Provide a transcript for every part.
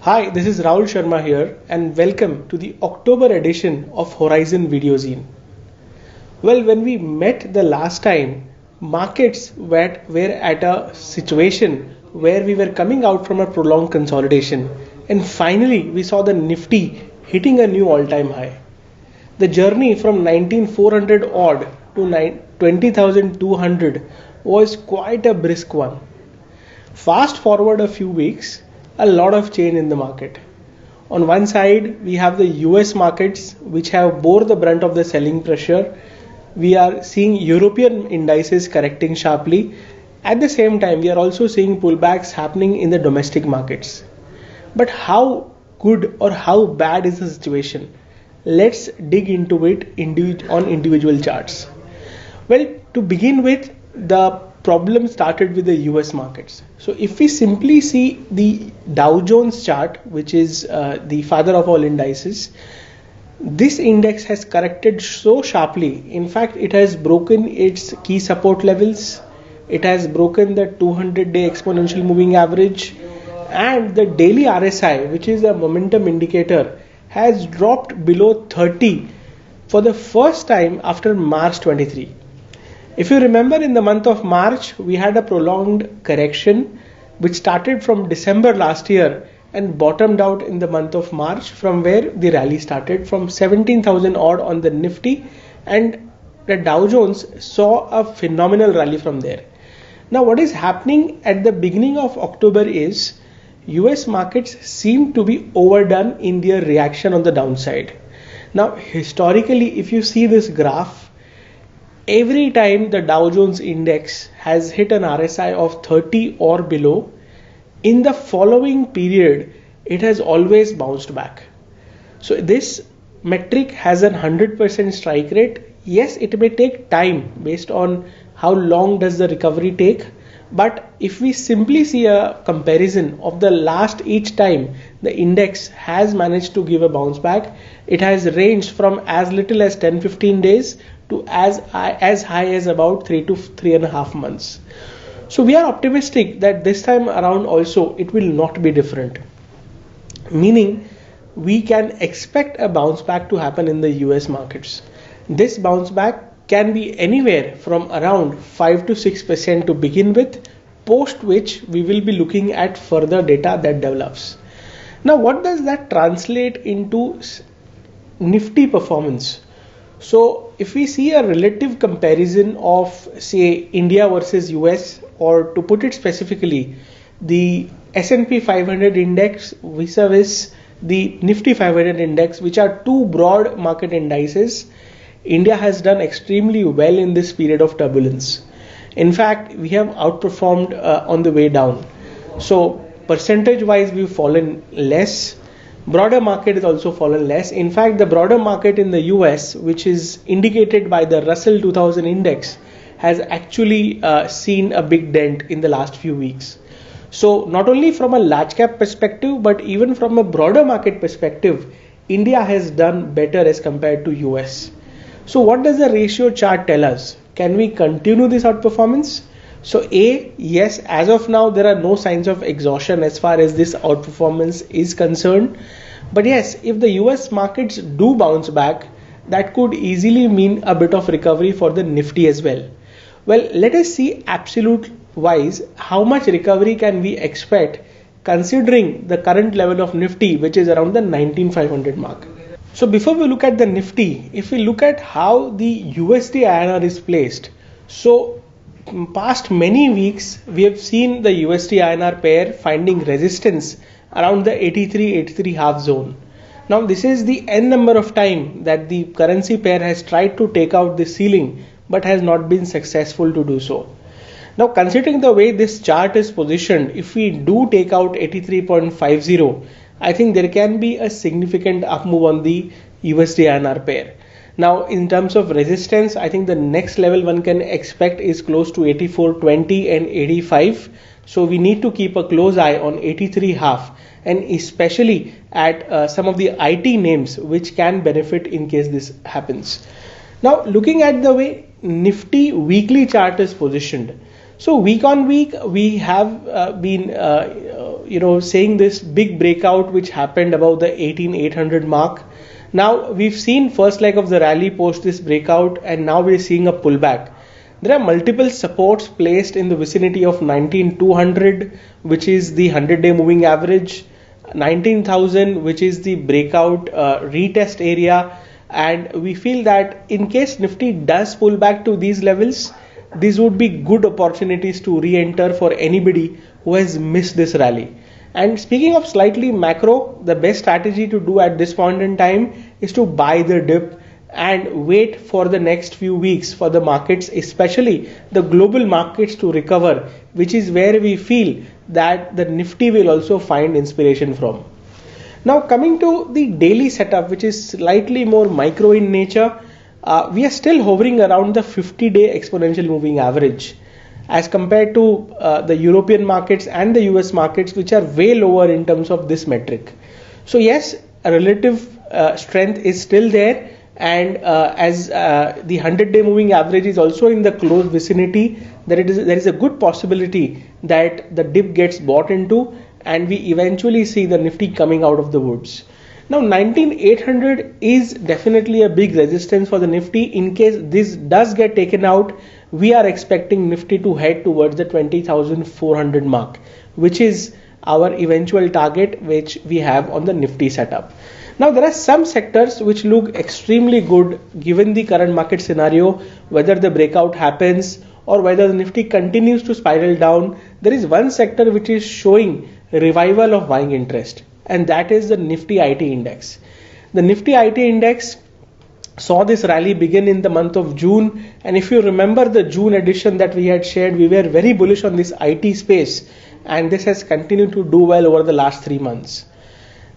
Hi, this is Rahul Sharma here and welcome to the October edition of Horizon Videozine. Well, when we met the last time, markets were at a situation where we were coming out from a prolonged consolidation and finally we saw the Nifty hitting a new all-time high. The journey from 19,400 odd to 20,200 was quite a brisk one. Fast forward a few weeks, a lot of change in the market. On one side, we have the US markets which have bore the brunt of the selling pressure. We are seeing European indices correcting sharply. At the same time, we are also seeing pullbacks happening in the domestic markets. But how good or how bad is the situation? Let's dig into it on individual charts. Well, to begin with, the problem started with the US markets. So if we simply see the Dow Jones chart, which is the father of all indices, this index has corrected so sharply. In fact, it has broken its key support levels. It has broken the 200-day exponential moving average, and the daily RSI, which is a momentum indicator, has dropped below 30 for the first time after March 23. If you remember, in the month of March, we had a prolonged correction which started from December last year and bottomed out in the month of March, from where the rally started from 17,000 odd on the Nifty, and the Dow Jones saw a phenomenal rally from there. Now, what is happening at the beginning of October is US markets seem to be overdone in their reaction on the downside. Now, historically, if you see this graph, every time the Dow Jones index has hit an RSI of 30 or below, in the following period, it has always bounced back. So this metric has a 100% strike rate. Yes, it may take time based on how long does the recovery take. But if we simply see a comparison of the last each time the index has managed to give a bounce back, it has ranged from as little as 10-15 days to as high as about 3 to 3.5 months. So we are optimistic that this time around also it will not be different. Meaning we can expect a bounce back to happen in the US markets. This bounce back can be anywhere from around 5 to 6% to begin with, post which we will be looking at further data that develops. Now, what does that translate into Nifty performance? So if we see a relative comparison of, say, India versus US, or to put it specifically, the S&P 500 index vis-a-vis the Nifty 500 index, which are two broad market indices, India has done extremely well in this period of turbulence. In fact, we have outperformed on the way down. So percentage wise, we've fallen less. Broader market has also fallen less. In fact, the broader market in the US, which is indicated by the Russell 2000 index, has actually seen a big dent in the last few weeks. So not only from a large cap perspective, but even from a broader market perspective, India has done better as compared to US. So what does the ratio chart tell us? Can we continue this outperformance? So yes, as of now, there are no signs of exhaustion as far as this outperformance is concerned. But yes, if the US markets do bounce back, that could easily mean a bit of recovery for the Nifty as well. Well, let us see absolute wise how much recovery can we expect considering the current level of Nifty, which is around the 19,500 mark. So before we look at the Nifty, if we look at how the USD INR is placed, so past many weeks we have seen the USD INR pair finding resistance around the 83 half zone. Now this is the n number of time that the currency pair has tried to take out the ceiling but has not been successful to do so. Now, considering the way this chart is positioned, if we do take out 83.50, I think there can be a significant up move on the USD INR pair. Now, in terms of resistance, I think the next level one can expect is close to 84.20 and 85. So we need to keep a close eye on 83 half, and especially at some of the IT names which can benefit in case this happens. Now, looking at the way Nifty weekly chart is positioned. So week on week, we have been saying this big breakout which happened above the 18,800 mark. Now we've seen first leg of the rally post this breakout, and now we're seeing a pullback. There are multiple supports placed in the vicinity of 19,200, which is the 100-day moving average, 19,000, which is the breakout retest area, and we feel that in case Nifty does pull back to these levels, these would be good opportunities to re-enter for anybody who has missed this rally. And speaking of slightly macro, the best strategy to do at this point in time is to buy the dip and wait for the next few weeks for the markets, especially the global markets, to recover, which is where we feel that the Nifty will also find inspiration from. Now coming to the daily setup, which is slightly more micro in nature, we are still hovering around the 50-day exponential moving average as compared to the European markets and the US markets, which are way lower in terms of this metric. So yes, a relative strength is still there, and as the 100-day moving average is also in the close vicinity, there is a good possibility that the dip gets bought into and we eventually see the Nifty coming out of the woods. Now 19,800 is definitely a big resistance for the Nifty. In case this does get taken out, we are expecting Nifty to head towards the 20,400 mark, which is our eventual target which we have on the Nifty setup. Now there are some sectors which look extremely good given the current market scenario, whether the breakout happens or whether the Nifty continues to spiral down. There is one sector which is showing revival of buying interest, and that is the Nifty IT index. The Nifty IT index saw this rally begin in the month of June, and if you remember the June edition that we had shared, we were very bullish on this IT space, and this has continued to do well over the last 3 months.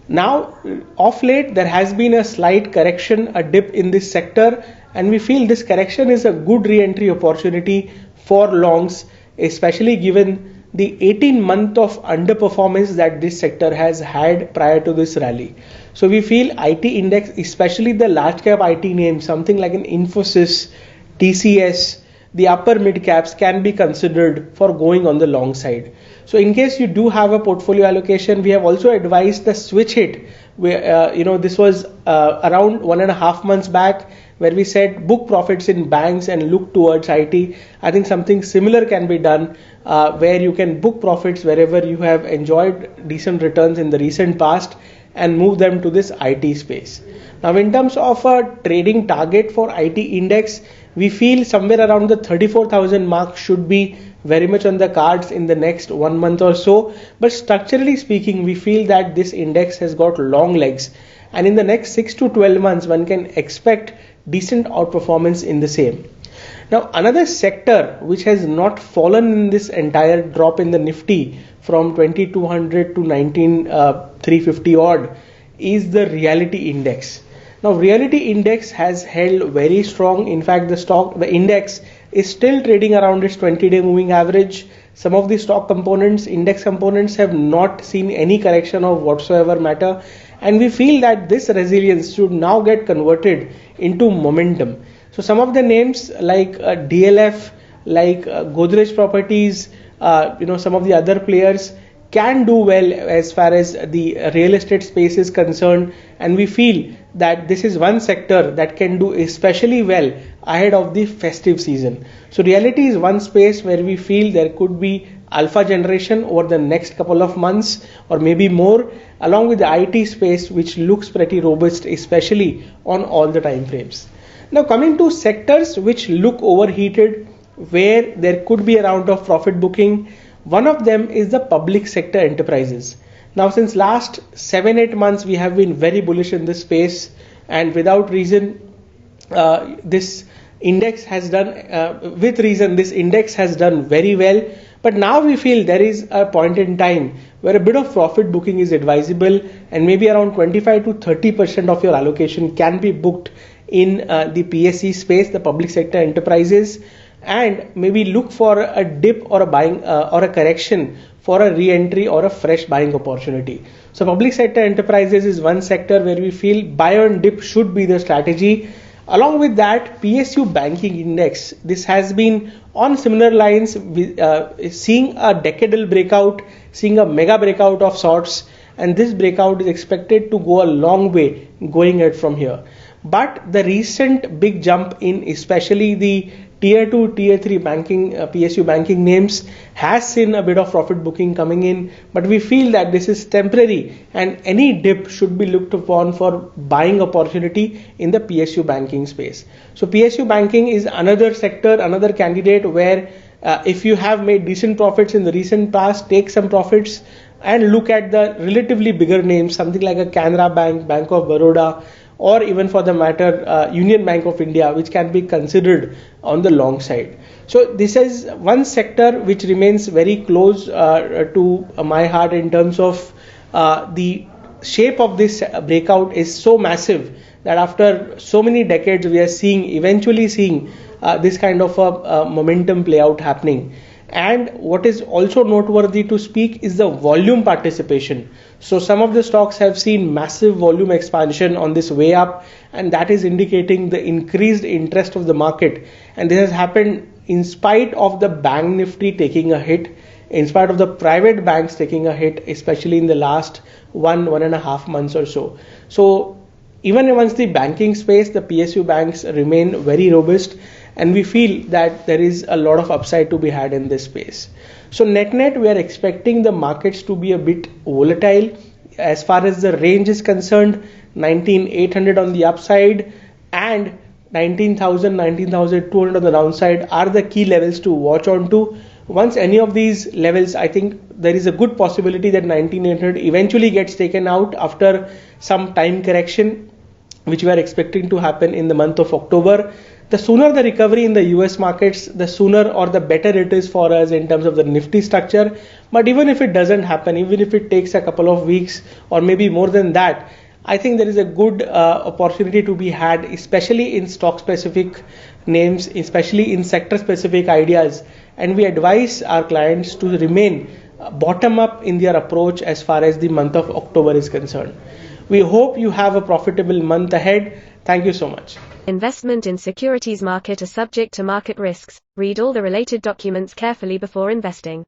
Now of late there has been a slight correction, a dip in this sector, and we feel this correction is a good re-entry opportunity for longs, especially given the 18-month of underperformance that this sector has had prior to this rally. So we feel IT index, especially the large cap IT names, something like an Infosys, TCS, the upper mid caps can be considered for going on the long side. So in case you do have a portfolio allocation, we have also advised the switch hit, where this was around 1.5 months back, where we said book profits in banks and look towards IT. I think something similar can be done, where you can book profits wherever you have enjoyed decent returns in the recent past and move them to this IT space. Now in terms of a trading target for IT index, we feel somewhere around the 34,000 mark should be very much on the cards in the next 1 month or so. But structurally speaking, we feel that this index has got long legs, and in the next 6 to 12 months one can expect decent outperformance in the same. Now another sector which has not fallen in this entire drop in the Nifty from 2200 to 19,350 odd is the reality index. Now reality index has held very strong. In fact, the index is still trading around its 20-day moving average. Some of the index components have not seen any correction of whatsoever matter, and we feel that this resilience should now get converted into momentum. So some of the names like DLF, like Godrej Properties, some of the other players can do well as far as the real estate space is concerned, and we feel that this is one sector that can do especially well ahead of the festive season. So reality is one space where we feel there could be alpha generation over the next couple of months or maybe more, along with the IT space, which looks pretty robust, especially on all the time frames. Now coming to sectors which look overheated, where there could be a round of profit booking, one of them is the public sector enterprises. Now since last 7-8 months we have been very bullish in this space, and without reason this index has done very well. But now we feel there is a point in time where a bit of profit booking is advisable, and maybe around 25 to 30% of your allocation can be booked in the PSE space, the public sector enterprises, and maybe look for a dip or a buying or a correction for a re-entry or a fresh buying opportunity. So public sector enterprises is one sector where we feel buy on dip should be the strategy. Along with that, PSU banking index, this has been on similar lines, seeing a decadal breakout, seeing a mega breakout of sorts, and this breakout is expected to go a long way going ahead from here. But the recent big jump in especially the tier 2, tier 3 banking, PSU banking names has seen a bit of profit booking coming in, but we feel that this is temporary and any dip should be looked upon for buying opportunity in the PSU banking space. So PSU banking is another sector, another candidate where if you have made decent profits in the recent past, take some profits and look at the relatively bigger names, something like a Canara Bank, Bank of Baroda, or even for the matter Union Bank of India, which can be considered on the long side. So this is one sector which remains very close to my heart in terms of the shape of this breakout is so massive that after so many decades we are eventually seeing this kind of a momentum play out happening. And what is also noteworthy to speak is the volume participation. So some of the stocks have seen massive volume expansion on this way up, and that is indicating the increased interest of the market. And this has happened in spite of the bank Nifty taking a hit, in spite of the private banks taking a hit, especially in the last 1.5 months or so. So even amongst the banking space, the PSU banks remain very robust, and we feel that there is a lot of upside to be had in this space. So net, we are expecting the markets to be a bit volatile. As far as the range is concerned, 19,800 on the upside and 19,000, 19,200 on the downside are the key levels to watch on to. Once any of these levels, I think there is a good possibility that 19,800 eventually gets taken out after some time correction, which we are expecting to happen in the month of October. The sooner the recovery in the US markets, the sooner or the better it is for us in terms of the Nifty structure. But even if it doesn't happen, even if it takes a couple of weeks or maybe more than that, I think there is a good opportunity to be had, especially in stock specific names, especially in sector specific ideas. And we advise our clients to remain bottom up in their approach as far as the month of October is concerned. We hope you have a profitable month ahead. Thank you so much. Investment in securities market are subject to market risks. Read all the related documents carefully before investing.